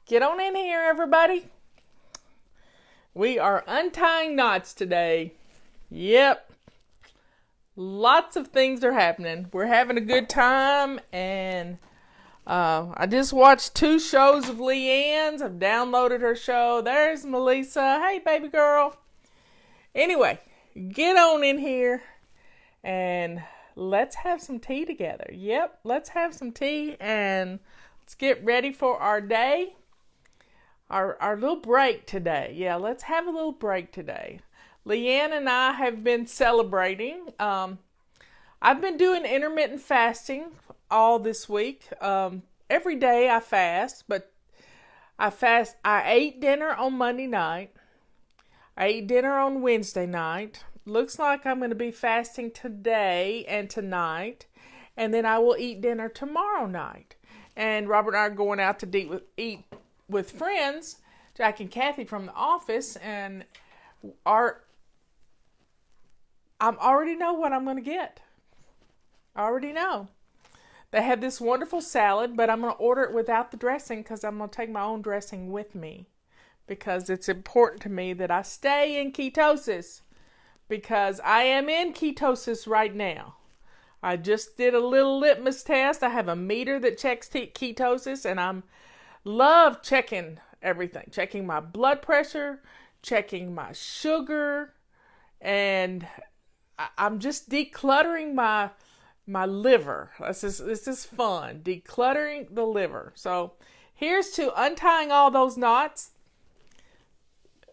Get on in here, everybody. We are untying knots today. Yep. Lots of things are happening. We're having a good time, and I just watched 2 shows of Leanne's. I've downloaded her show. There's Melissa. Hey, baby girl. Anyway, get on in here, and let's have some tea together. Yep, let's have some tea, and let's get ready for our day. Our little break today. Yeah, let's have a little break today. Leanne and I have been celebrating. I've been doing intermittent fasting all this week. Every day I fast, but I ate dinner on Monday night. I ate dinner on Wednesday night. Looks like I'm going to be fasting today and tonight. And then I will eat dinner tomorrow night. And Robert and I are going out to eat with friends, Jack and Kathy from the office, and I already know what I'm going to get. I already know. They have this wonderful salad, but I'm going to order it without the dressing because I'm going to take my own dressing with me, because it's important to me that I stay in ketosis, because I am in ketosis right now. I just did a little litmus test. I have a meter that checks ketosis, and I'm love checking everything. Checking my blood pressure, checking my sugar, and I'm just decluttering my liver. This is fun. Decluttering the liver. So here's to untying all those knots.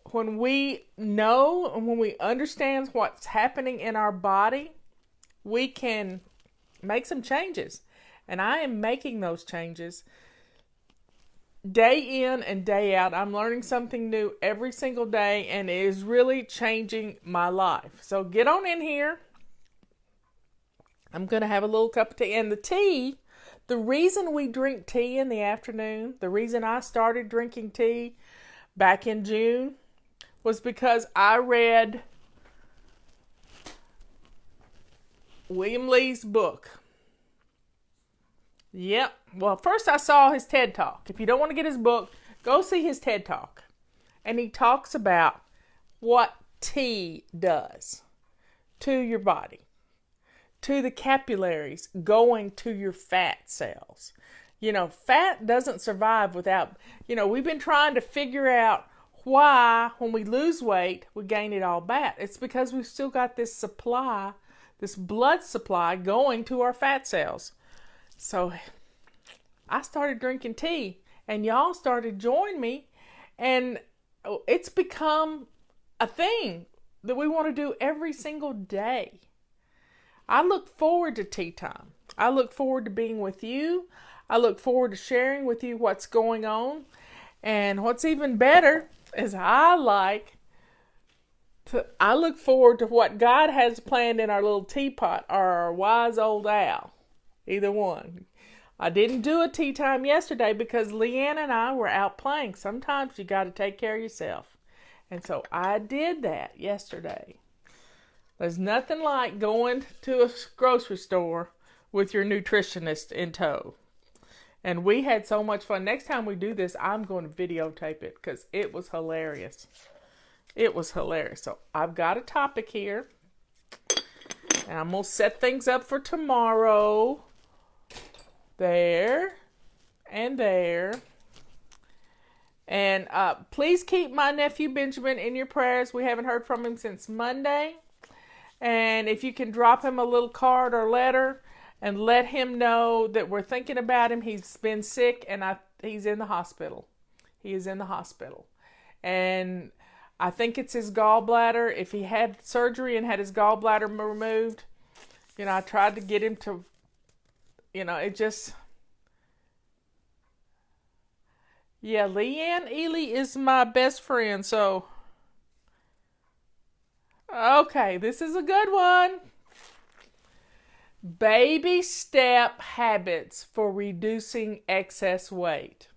When we know and when we understand what's happening in our body, we can make some changes. And I am making those changes day in and day out. I'm learning something new every single day, and it is really changing my life. So get on in here. I'm going to have a little cup of tea. And the tea, the reason we drink tea in the afternoon, the reason I started drinking tea back in June, was because I read William Lee's book. Yep. Well, first I saw his TED Talk. If you don't want to get his book, go see his TED Talk. And he talks about what tea does to your body, to the capillaries going to your fat cells. You know, fat doesn't survive without, we've been trying to figure out why when we lose weight, we gain it all back. It's because we've still got this supply, this blood supply going to our fat cells. So I started drinking tea, and y'all started joining me, and it's become a thing that we want to do every single day. I look forward to tea time. I look forward to being with you. I look forward to sharing with you what's going on. And what's even better is I look forward to what God has planned in our little teapot, or our wise old owl. Either one. I didn't do a tea time yesterday because Leanne and I were out playing. Sometimes you got to take care of yourself. And so I did that yesterday. There's nothing like going to a grocery store with your nutritionist in tow. And we had so much fun. Next time we do this, I'm going to videotape it because it was hilarious. It was hilarious. So I've got a topic here. And I'm going to set things up for tomorrow. There. And there. And please keep my nephew Benjamin in your prayers. We haven't heard from him since Monday. And if you can drop him a little card or letter and let him know that we're thinking about him. He's been sick, and he's in the hospital. He is in the hospital. And I think it's his gallbladder. If he had surgery and had his gallbladder removed, I tried to get him to, it just... Yeah, Leanne Ely is my best friend, so... Okay, this is a good one. BabyStep habits for reducing excess weight.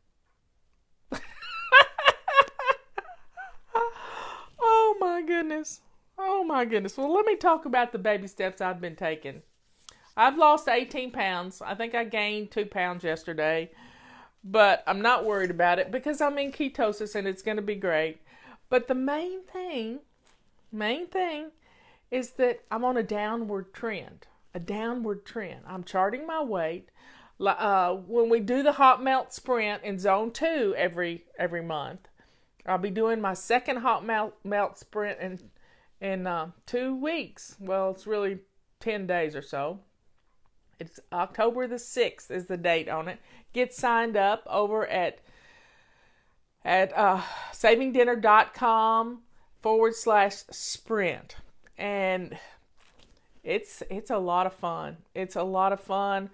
Oh my goodness. Oh my goodness. Well, let me talk about the baby steps I've been taking. I've lost 18 pounds. I think I gained 2 pounds yesterday. but I'm not worried about it because I'm in ketosis and it's going to be great. But the main thing is that I'm on a downward trend. I'm charting my weight. When we do the hot melt sprint in zone 2 every month, I'll be doing my second hot melt sprint in 2 weeks. Well, it's really 10 days or so. It's October the 6th is the date on it. Get signed up over at savingdinner.com/sprint. And it's a lot of fun. It's a lot of fun.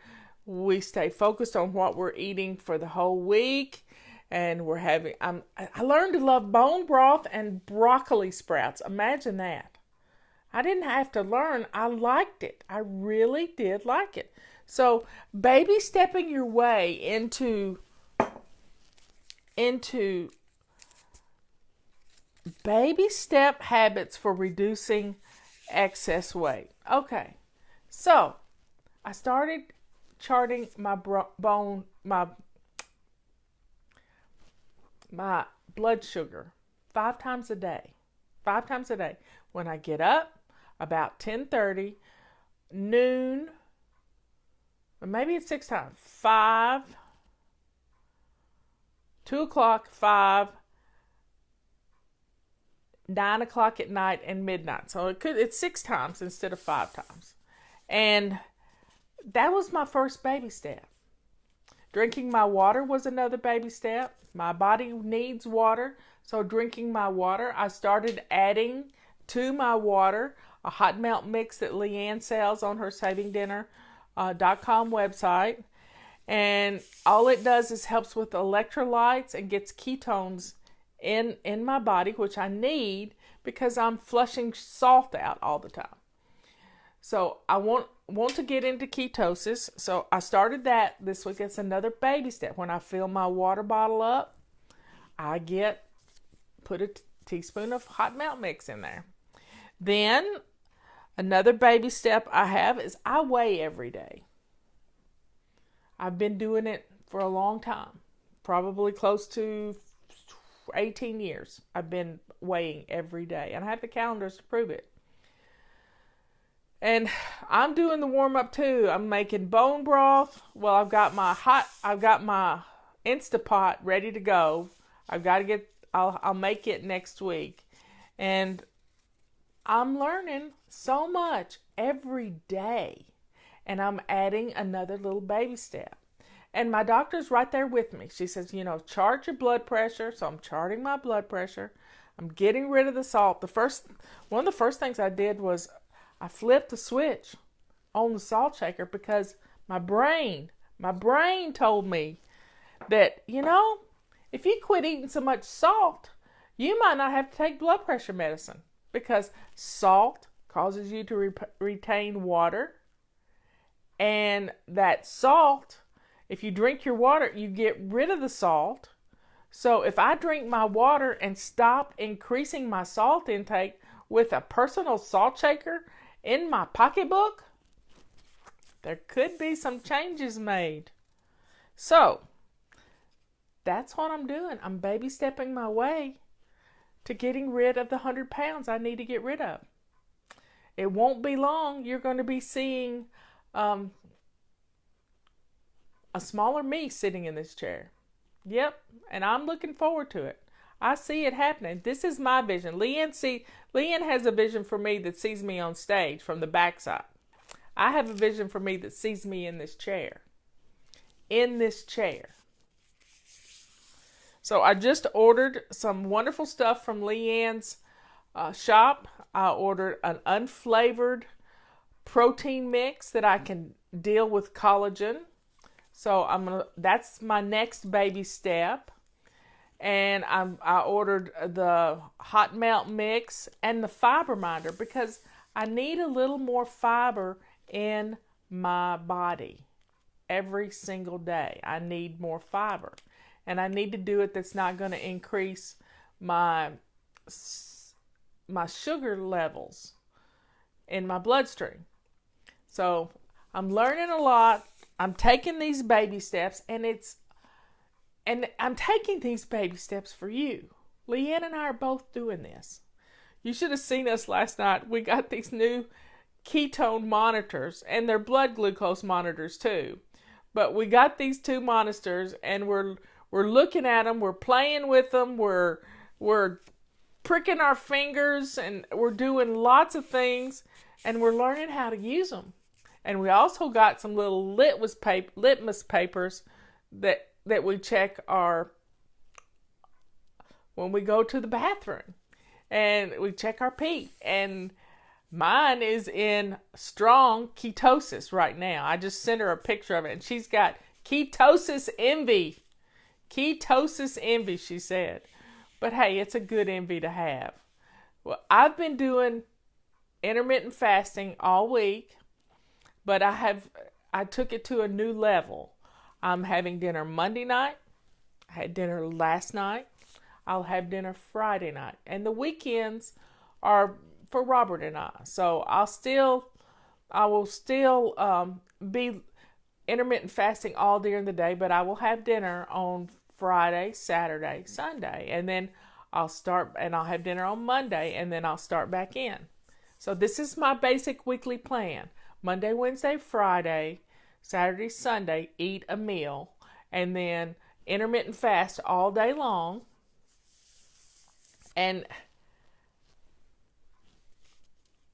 We stay focused on what we're eating for the whole week. And I learned to love bone broth and broccoli sprouts. Imagine that. I didn't have to learn. I liked it. I really did like it. So, baby stepping your way into baby step habits for reducing excess weight. Okay. So, I started charting my blood sugar 5 times a day. 5 times a day. When I get up, about 10:30, noon, or maybe it's 6 times. 5, 2 o'clock, 5, 9 o'clock at night, and midnight. So it's 6 times instead of 5 times. And that was my first baby step. Drinking my water was another baby step. My body needs water, so drinking my water, I started adding to my water a hot melt mix that Leanne sells on her savingdinner.com website. And all it does is helps with electrolytes and gets ketones in my body, which I need because I'm flushing salt out all the time. So I want to get into ketosis. So I started that this week. It's another baby step. When I fill my water bottle up, I put a teaspoon of hot melt mix in there. Then another baby step I have is I weigh every day. I've been doing it for a long time, probably close to 18 years. I've been weighing every day, and I have the calendars to prove it. And I'm doing the warm up too. I'm making bone broth. Well, I've got my Instapot ready to go. I'll make it next week. And I'm learning so much every day. And I'm adding another little baby step. And my doctor's right there with me. She says, chart your blood pressure. So I'm charting my blood pressure. I'm getting rid of the salt. One of the first things I did was I flipped the switch on the salt shaker because my brain told me that, if you quit eating so much salt, you might not have to take blood pressure medicine because salt causes you to retain water. And that salt, if you drink your water, you get rid of the salt. So if I drink my water and stop increasing my salt intake with a personal salt shaker in my pocketbook, there could be some changes made. So that's what I'm doing. I'm baby stepping my way to getting rid of the 100 pounds I need to get rid of. It won't be long. You're going to be seeing a smaller me sitting in this chair. Yep, and I'm looking forward to it. I see it happening. This is my vision. Leanne has a vision for me that sees me on stage from the backside. I have a vision for me that sees me in this chair. So I just ordered some wonderful stuff from Leanne's shop. I ordered an unflavored protein mix that I can deal with collagen. So that's my next baby step. And I ordered the hot melt mix and the fiber minder because I need a little more fiber in my body every single day. I need more fiber. And I need to do it that's not going to increase my sugar levels in my bloodstream. So I'm learning a lot. I'm taking these baby steps, and And I'm taking these baby steps for you. Leanne and I are both doing this. You should have seen us last night. We got these new ketone monitors, and they're blood glucose monitors too. But we got these two monitors, and we're looking at them. We're playing with them. We're pricking our fingers, and we're doing lots of things, and we're learning how to use them. And we also got some little litmus papers that we check when we go to the bathroom, and we check our pee. And mine is in strong ketosis right now. I just sent her a picture of it, and she's got ketosis envy. Ketosis envy, she said. But hey, it's a good envy to have. Well, I've been doing intermittent fasting all week, but I took it to a new level. I'm having dinner Monday night. I had dinner last night. I'll have dinner Friday night. And the weekends are for Robert and I. So I will still be intermittent fasting all during the day, but I will have dinner on Friday, Saturday, Sunday. And then I'll have dinner on Monday, and then I'll start back in. So this is my basic weekly plan. Monday, Wednesday, Friday, Saturday, Sunday, eat a meal, and then intermittent fast all day long. And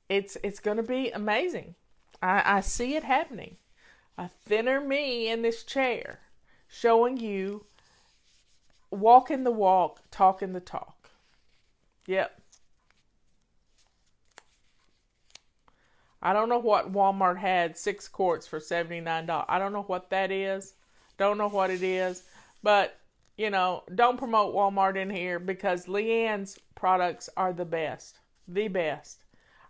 it's going to be amazing. I see it happening. A thinner me in this chair, showing you walking the walk, talking the talk. Yep. I don't know what Walmart had 6 quarts for $79. I don't know what that is. Don't know what it is. But, don't promote Walmart in here, because Leanne's products are the best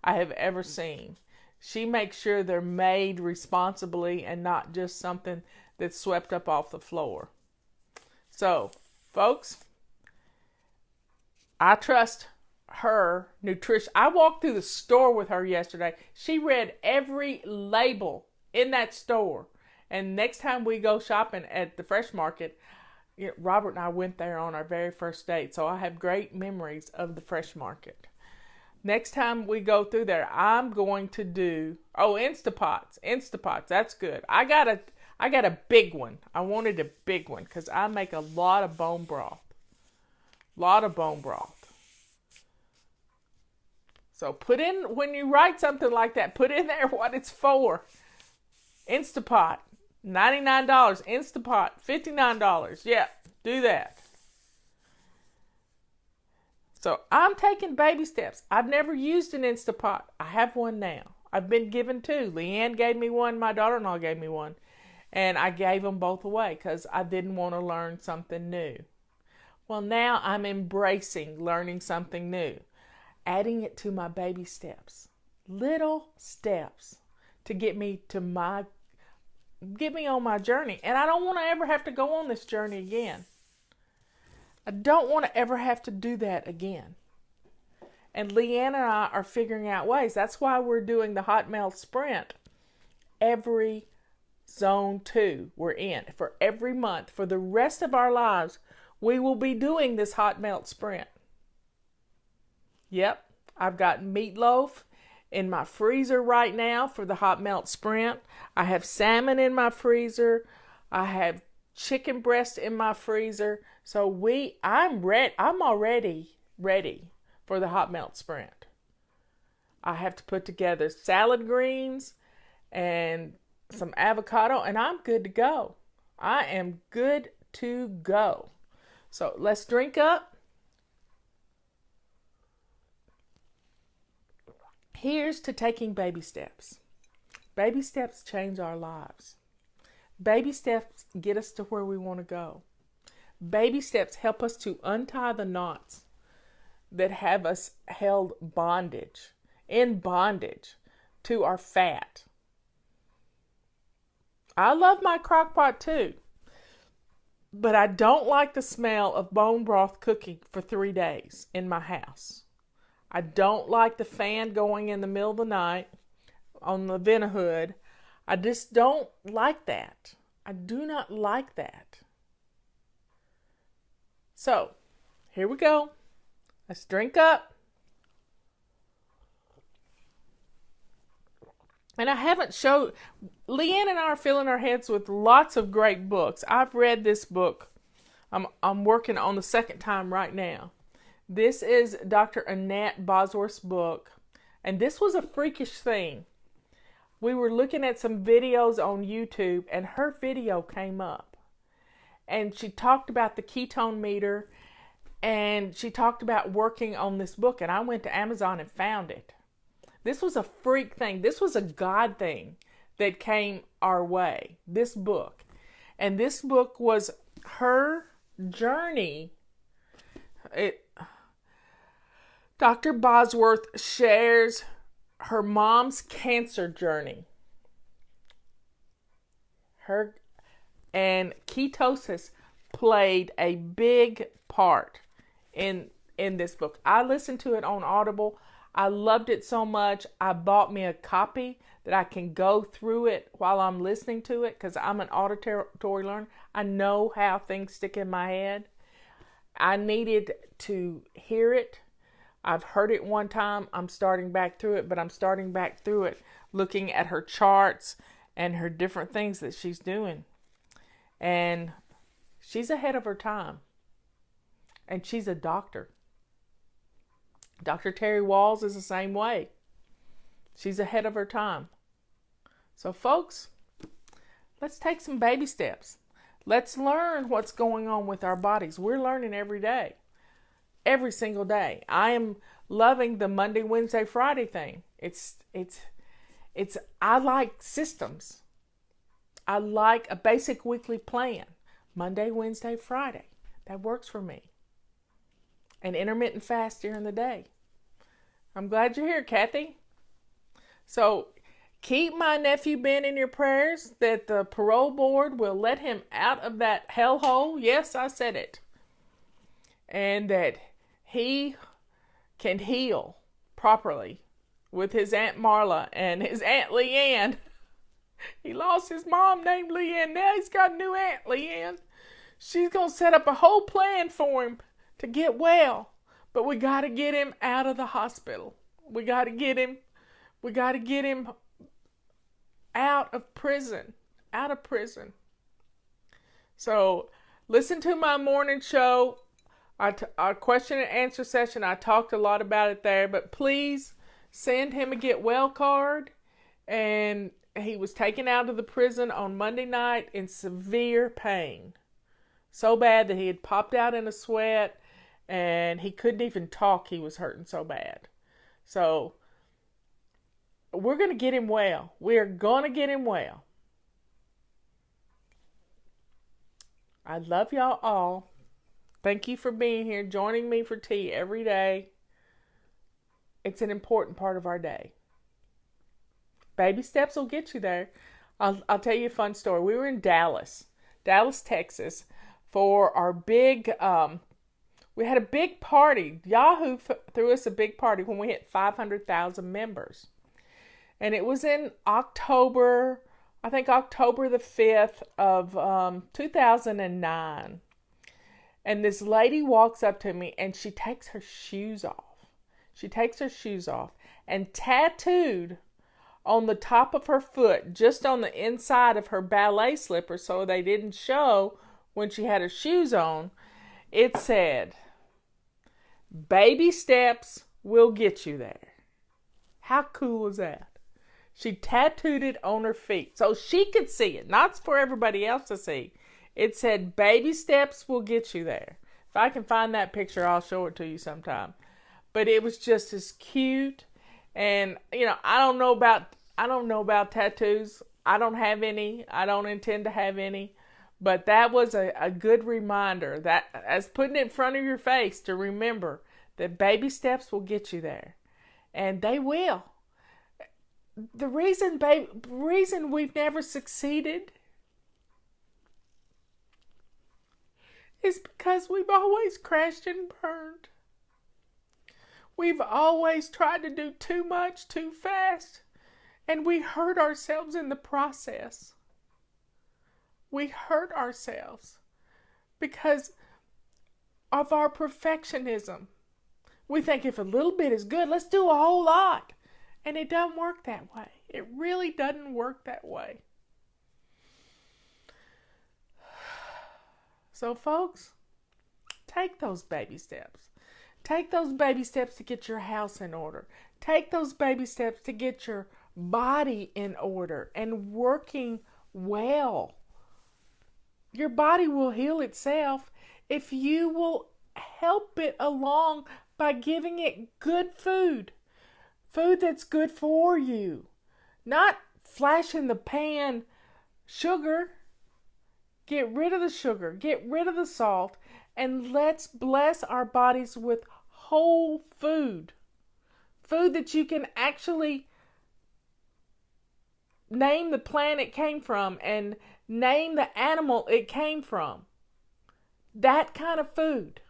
I have ever seen. She makes sure they're made responsibly and not just something that's swept up off the floor. So, folks, I trust her nutrition. I walked through the store with her yesterday. She read every label in that store. And next time we go shopping at the Fresh Market, Robert and I went there on our very first date. So I have great memories of the Fresh Market. Next time we go through there, I'm going to do Instapots. That's good. I got a big one. I wanted a big one because I make a lot of bone broth. So when you write something like that, put in there what it's for. Instapot, $99. Instapot, $59. Yeah, do that. So I'm taking baby steps. I've never used an Instapot. I have one now. I've been given 2. Leanne gave me one. My daughter-in-law gave me one. And I gave them both away because I didn't want to learn something new. Well, now I'm embracing learning something new. Adding it to my baby steps. Little steps to get me on my journey. And I don't want to ever have to go on this journey again. I don't want to ever have to do that again. And Leanne and I are figuring out ways. That's why we're doing the Hot Melt Sprint every Zone 2 we're in. For every month, for the rest of our lives, we will be doing this Hot Melt Sprint. Yep, I've got meatloaf in my freezer right now for the Hot Melt Sprint. I have salmon in my freezer. I have chicken breast in my freezer. So I'm already ready for the Hot Melt Sprint. I have to put together salad greens and some avocado, and I'm good to go. I am good to go. So let's drink up. Here's to taking baby steps. Baby steps change our lives. Baby steps get us to where we want to go. Baby steps help us to untie the knots that have us held in bondage to our fat. I love my crock pot too, but I don't like the smell of bone broth cooking for 3 days in my house. I don't like the fan going in the middle of the night on the vent hood. I just don't like that. I do not like that. So, here we go. Let's drink up. And I haven't showed, Leanne and I are filling our heads with lots of great books. I've read this book. I'm working on the second time right now. This is Dr. Annette Bosworth's book. And this was a freakish thing. We were looking at some videos on YouTube and her video came up. And she talked about the ketone meter and she talked about working on this book. And I went to Amazon and found it. This was a freak thing. This was a God thing that came our way. This book. And this book was her journey. Dr. Bosworth shares her mom's cancer journey. And ketosis played a big part in this book. I listened to it on Audible. I loved it so much, I bought me a copy that I can go through it while I'm listening to it because I'm an auditory learner. I know how things stick in my head. I needed to hear it. I've heard it one time. I'm starting back through it, but I'm starting back through it looking at her charts and her different things that she's doing. And she's ahead of her time. And she's a doctor. Dr. Terry Walls is the same way. She's ahead of her time. So folks, let's take some baby steps. Let's learn what's going on with our bodies. We're learning every day. Every single day. I am loving the Monday, Wednesday, Friday thing. I like systems. I like a basic weekly plan. Monday, Wednesday, Friday. That works for me. And intermittent fast during the day. I'm glad you're here, Kathy. So keep my nephew Ben in your prayers that the parole board will let him out of that hellhole. Yes, I said it. And that he can heal properly with his Aunt Marla and his Aunt Leanne. He lost his mom named Leanne. Now he's got a new Aunt Leanne. She's going to set up a whole plan for him to get well, but we got to get him out of the hospital. We got to get him out of prison. So listen to my morning show, our question and answer session. I talked a lot about it there, but please send him a get well card. And he was taken out of the prison on Monday night in severe pain. So bad that he had popped out in a sweat. And he couldn't even talk. He was hurting so bad. So, we're going to get him well. We are going to get him well. I love y'all all. Thank you for being here, joining me for tea every day. It's an important part of our day. Baby steps will get you there. I'll tell you a fun story. We were in Dallas, Texas, for our big... we had a big party. Yahoo threw us a big party when we hit 500,000 members. And it was in October, I think October the 5th of 2009. And this lady walks up to me and she takes her shoes off. And tattooed on the top of her foot, just on the inside of her ballet slippers so they didn't show when she had her shoes on, it said, "Baby steps will get you there." How cool is that? She tattooed it on her feet so she could see it, not for everybody else to see. It said, "Baby steps will get you there." If I can find that picture, I'll show it to you sometime. But it was just as cute. And, I don't know about tattoos. I don't have any. I don't intend to have any. But that was a good reminder, that as putting it in front of your face to remember that baby steps will get you there. And they will. The reason we've never succeeded is because we've always crashed and burned. We've always tried to do too much too fast, and we hurt ourselves in the process. We hurt ourselves because of our perfectionism. We think if a little bit is good, let's do a whole lot. And it doesn't work that way. It really doesn't work that way. So, folks, take those baby steps. Take those baby steps to get your house in order. Take those baby steps to get your body in order and working well. Your body will heal itself if you will help it along by giving it good food. Food that's good for you. Not flash in the pan sugar. Get rid of the sugar. Get rid of the salt. And let's bless our bodies with whole food. Food that you can actually name the plant it came from and name the animal it came from. That kind of food.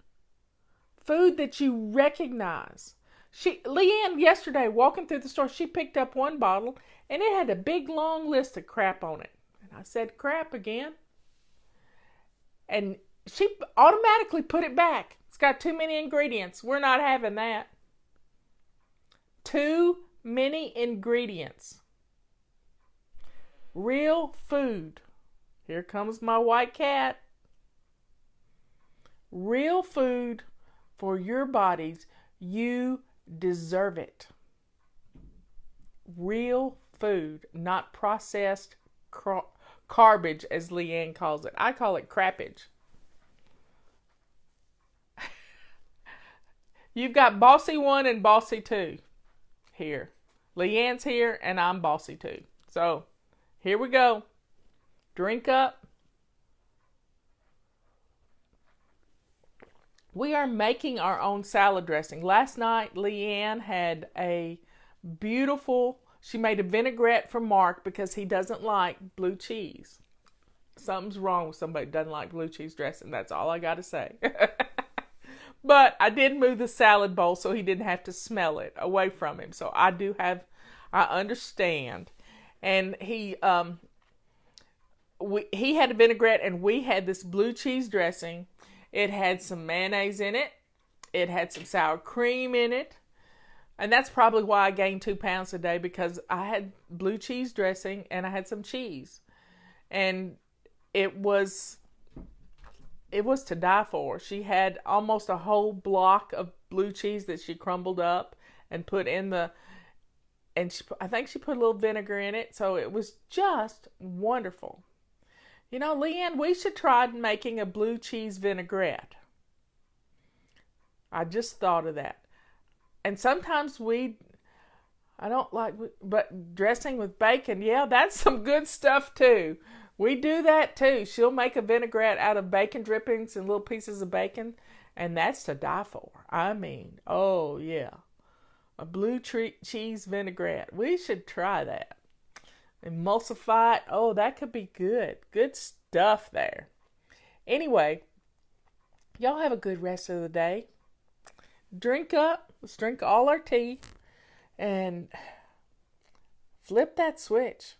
Food that you recognize. Leanne yesterday walking through the store, she picked up one bottle and it had a big long list of crap on it. And I said, crap again. And she automatically put it back. It's got too many ingredients. We're not having that. Too many ingredients. Real food. Here comes my white cat. Real food for your bodies. You deserve it. Real food, not processed garbage, as Leanne calls it. I call it crappage. You've got Bossy 1 and Bossy 2 here. Leanne's here and I'm Bossy 2. So, here we go. Drink up. We are making our own salad dressing. Last night, Leanne had a beautiful, she made a vinaigrette for Mark because he doesn't like blue cheese. Something's wrong with somebody who doesn't like blue cheese dressing. That's all I got to say. But I did move the salad bowl so he didn't have to smell it away from him. So I understand. And he had a vinaigrette and we had this blue cheese dressing. It had some mayonnaise in it. It had some sour cream in it. And that's probably why I gained 2 pounds a day, because I had blue cheese dressing and I had some cheese. And it was to die for. She had almost a whole block of blue cheese that she crumbled up and put in I think she put a little vinegar in it. So it was just wonderful. You know, Leanne, we should try making a blue cheese vinaigrette. I just thought of that. And sometimes I don't like, but dressing with bacon, yeah, that's some good stuff too. We do that too. She'll make a vinaigrette out of bacon drippings and little pieces of bacon, and that's to die for. I mean, oh yeah. A blue cheese vinaigrette. We should try that. Emulsify it. Oh, that could be good. Good stuff there. Anyway, y'all have a good rest of the day. Drink up. Let's drink all our tea. And flip that switch.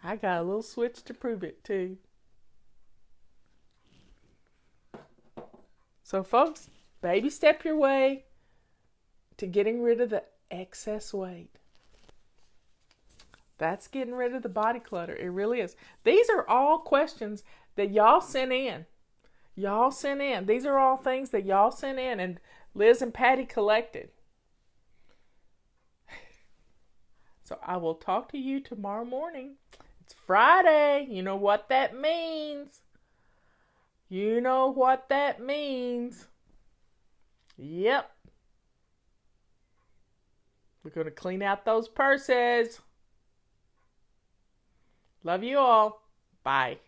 I got a little switch to prove it too. So folks, baby step your way to getting rid of the excess weight. That's getting rid of the body clutter. It really is. These are all questions that y'all sent in. These are all things that y'all sent in and Liz and Patty collected. So I will talk to you tomorrow morning. It's Friday. You know what that means. Yep. We're going to clean out those purses. Love you all. Bye.